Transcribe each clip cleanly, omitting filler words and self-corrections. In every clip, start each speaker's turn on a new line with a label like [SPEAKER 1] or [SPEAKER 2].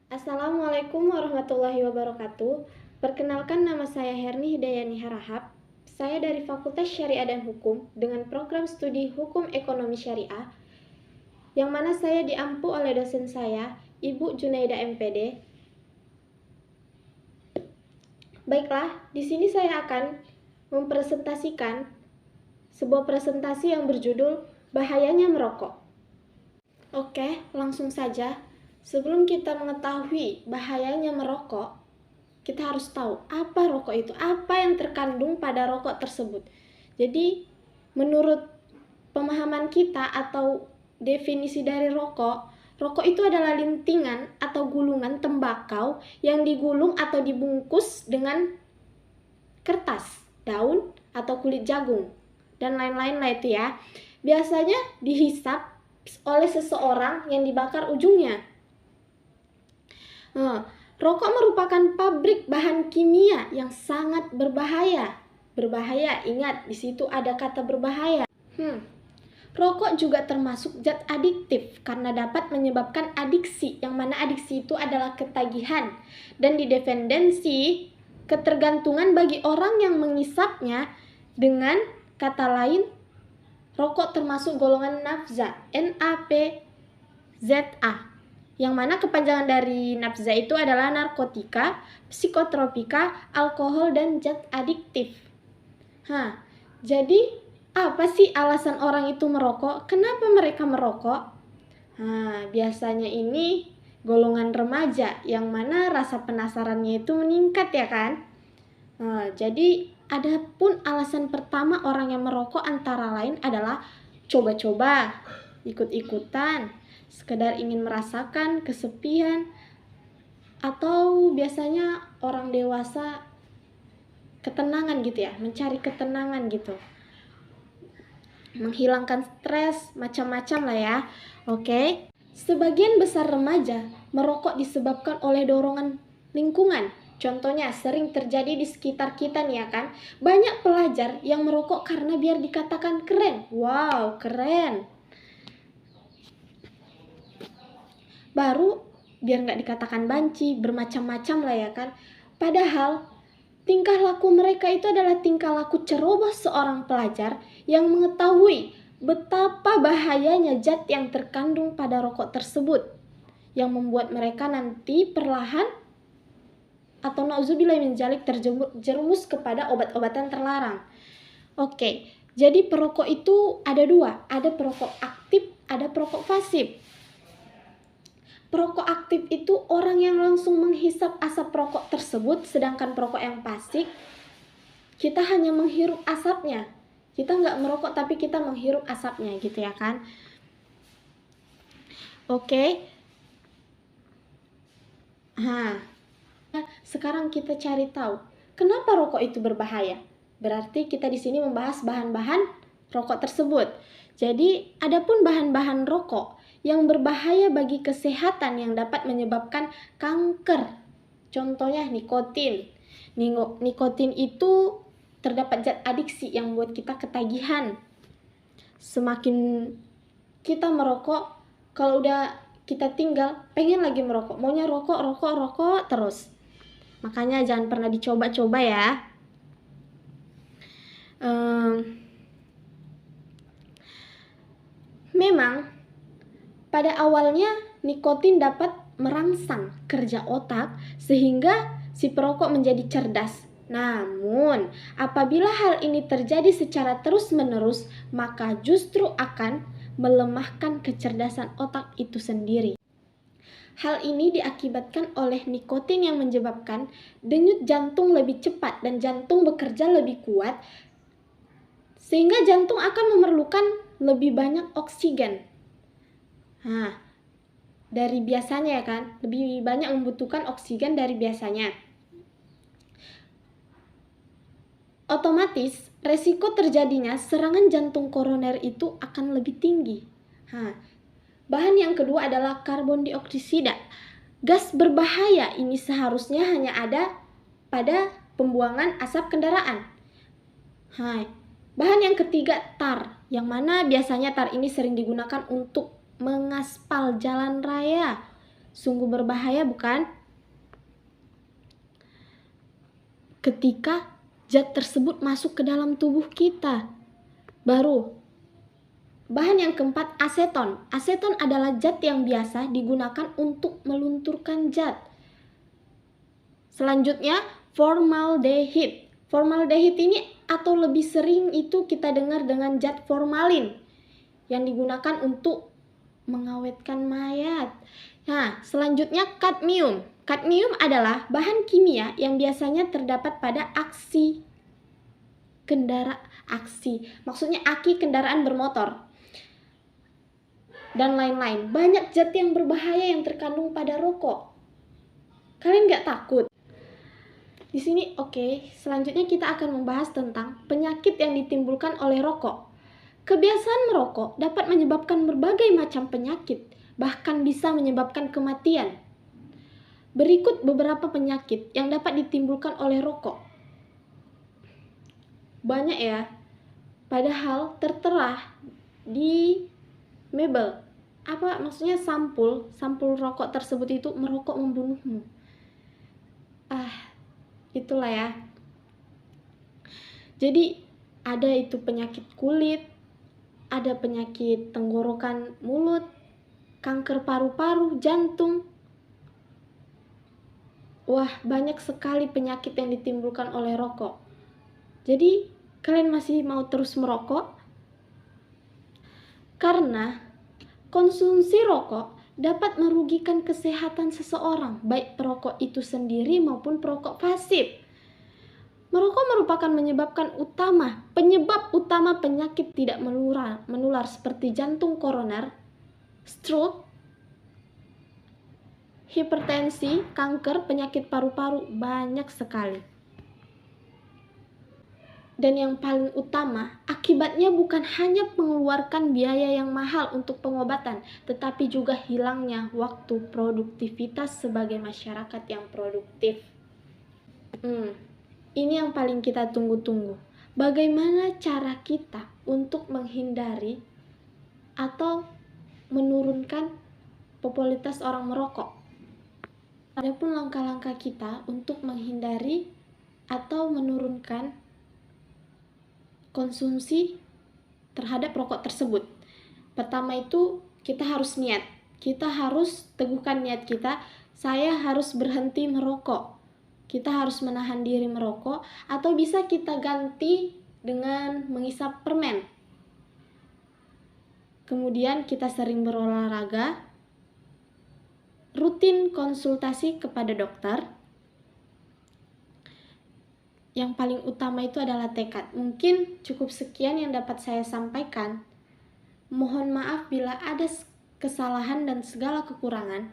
[SPEAKER 1] Assalamualaikum warahmatullahi wabarakatuh. Perkenalkan, nama saya Herni Hidayani Harahap. Saya dari Fakultas Syariah dan Hukum dengan program studi Hukum Ekonomi Syariah, yang mana saya diampu oleh dosen saya, Ibu Junaida MPD. Baiklah, di sini saya akan mempresentasikan sebuah presentasi yang berjudul Bahayanya Merokok. Oke, langsung saja. Sebelum kita mengetahui bahayanya merokok, kita harus tahu apa rokok itu, apa yang terkandung pada rokok tersebut. Jadi, menurut pemahaman kita atau definisi dari rokok, rokok itu adalah lintingan atau gulungan tembakau yang digulung atau dibungkus dengan kertas, daun, atau kulit jagung, dan lain-lain lah itu ya. Biasanya dihisap oleh seseorang yang dibakar ujungnya. Rokok merupakan pabrik bahan kimia yang sangat berbahaya. Berbahaya, ingat di situ ada kata berbahaya. Rokok juga termasuk zat adiktif karena dapat menyebabkan adiksi, yang mana adiksi itu adalah ketagihan dan didependensi, ketergantungan bagi orang yang mengisapnya. Dengan kata lain, rokok termasuk golongan nafza, NAPZA, yang mana kepanjangan dari nafza itu adalah narkotika, psikotropika, alkohol, dan zat adiktif. Jadi apa sih alasan orang itu merokok? Kenapa mereka merokok? Biasanya ini golongan remaja, yang mana rasa penasarannya itu meningkat ya kan? Jadi ada pun alasan pertama orang yang merokok antara lain adalah coba-coba, ikut-ikutan, sekedar ingin merasakan kesepian, atau biasanya orang dewasa ketenangan gitu ya, mencari ketenangan gitu, menghilangkan stres, macam-macam lah ya. Oke. Sebagian besar remaja merokok disebabkan oleh dorongan lingkungan. Contohnya sering terjadi di sekitar kita nih ya kan. Banyak pelajar yang merokok karena biar dikatakan keren. Wow, keren. Baru biar nggak dikatakan banci, bermacam-macam lah ya kan. Padahal tingkah laku mereka itu adalah tingkah laku ceroboh seorang pelajar yang mengetahui betapa bahayanya zat yang terkandung pada rokok tersebut, yang membuat mereka nanti perlahan atau na'udzubillah min dzalik terjerumus kepada obat-obatan terlarang. Oke, jadi perokok itu ada dua, ada perokok aktif, ada perokok pasif. Perokok aktif itu orang yang langsung menghisap asap rokok tersebut, sedangkan perokok yang pasif, kita hanya menghirup asapnya. Kita nggak merokok tapi kita menghirup asapnya gitu ya kan. Oke. Sekarang kita cari tahu, kenapa rokok itu berbahaya? Berarti kita di sini membahas bahan-bahan rokok tersebut. Jadi, adapun bahan-bahan rokok yang berbahaya bagi kesehatan yang dapat menyebabkan kanker. Contohnya nikotin. Nikotin itu terdapat zat adiksi yang membuat kita ketagihan. Semakin kita merokok, kalau udah kita tinggal, pengen lagi merokok. Maunya rokok terus. Makanya jangan pernah dicoba-coba ya. Memang pada awalnya nikotin dapat merangsang kerja otak sehingga si perokok menjadi cerdas. Namun, apabila hal ini terjadi secara terus-menerus, maka justru akan melemahkan kecerdasan otak itu sendiri. Hal ini diakibatkan oleh nikotin yang menyebabkan denyut jantung lebih cepat dan jantung bekerja lebih kuat, sehingga jantung akan memerlukan lebih banyak oksigen. Dari biasanya ya kan, lebih banyak membutuhkan oksigen dari biasanya. Otomatis, resiko terjadinya serangan jantung koroner itu akan lebih tinggi. Bahan yang kedua adalah karbon dioksida. Gas berbahaya ini seharusnya hanya ada pada pembuangan asap kendaraan. Bahan yang ketiga tar, yang mana biasanya tar ini sering digunakan untuk mengaspal jalan raya Sungguh berbahaya, bukan? Ketika zat tersebut masuk ke dalam tubuh kita. Baru, bahan yang keempat, aseton. Aseton adalah zat yang biasa digunakan untuk melunturkan zat. Selanjutnya, formaldehid. Formaldehid ini atau lebih sering itu kita dengar dengan zat formalin yang digunakan untuk mengawetkan mayat. Nah, selanjutnya kadmium. Kadmium adalah bahan kimia yang biasanya terdapat pada maksudnya aki kendaraan bermotor dan lain-lain. Banyak zat yang berbahaya yang terkandung pada rokok. Kalian nggak takut? Di sini selanjutnya kita akan membahas tentang penyakit yang ditimbulkan oleh rokok. Kebiasaan merokok dapat menyebabkan berbagai macam penyakit, bahkan bisa menyebabkan kematian. Berikut beberapa penyakit yang dapat ditimbulkan oleh rokok. Banyak ya, padahal tertera di label. Apa maksudnya sampul rokok tersebut itu merokok membunuhmu. Itulah ya. Jadi ada itu penyakit kulit, ada penyakit tenggorokan mulut, kanker paru-paru, jantung. Wah, banyak sekali penyakit yang ditimbulkan oleh rokok. Jadi, kalian masih mau terus merokok? Karena konsumsi rokok dapat merugikan kesehatan seseorang, baik perokok itu sendiri maupun perokok pasif. Merokok merupakan penyebab utama penyakit tidak menular seperti jantung koroner, stroke, hipertensi, kanker, penyakit paru-paru, banyak sekali. Dan yang paling utama, akibatnya bukan hanya mengeluarkan biaya yang mahal untuk pengobatan, tetapi juga hilangnya waktu produktivitas sebagai masyarakat yang produktif. Ini yang paling kita tunggu-tunggu. Bagaimana cara kita untuk menghindari atau menurunkan popularitas orang merokok? Adapun langkah-langkah kita untuk menghindari atau menurunkan konsumsi terhadap rokok tersebut. Pertama itu kita harus niat. Kita harus teguhkan niat kita. Saya harus berhenti merokok. Kita harus menahan diri merokok, atau bisa kita ganti dengan menghisap permen. Kemudian kita sering berolahraga, rutin konsultasi kepada dokter. Yang paling utama itu adalah tekad. Mungkin cukup sekian yang dapat saya sampaikan. Mohon maaf bila ada kesalahan dan segala kekurangan.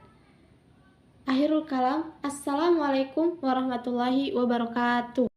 [SPEAKER 1] Akhirul kalam, assalamualaikum warahmatullahi wabarakatuh.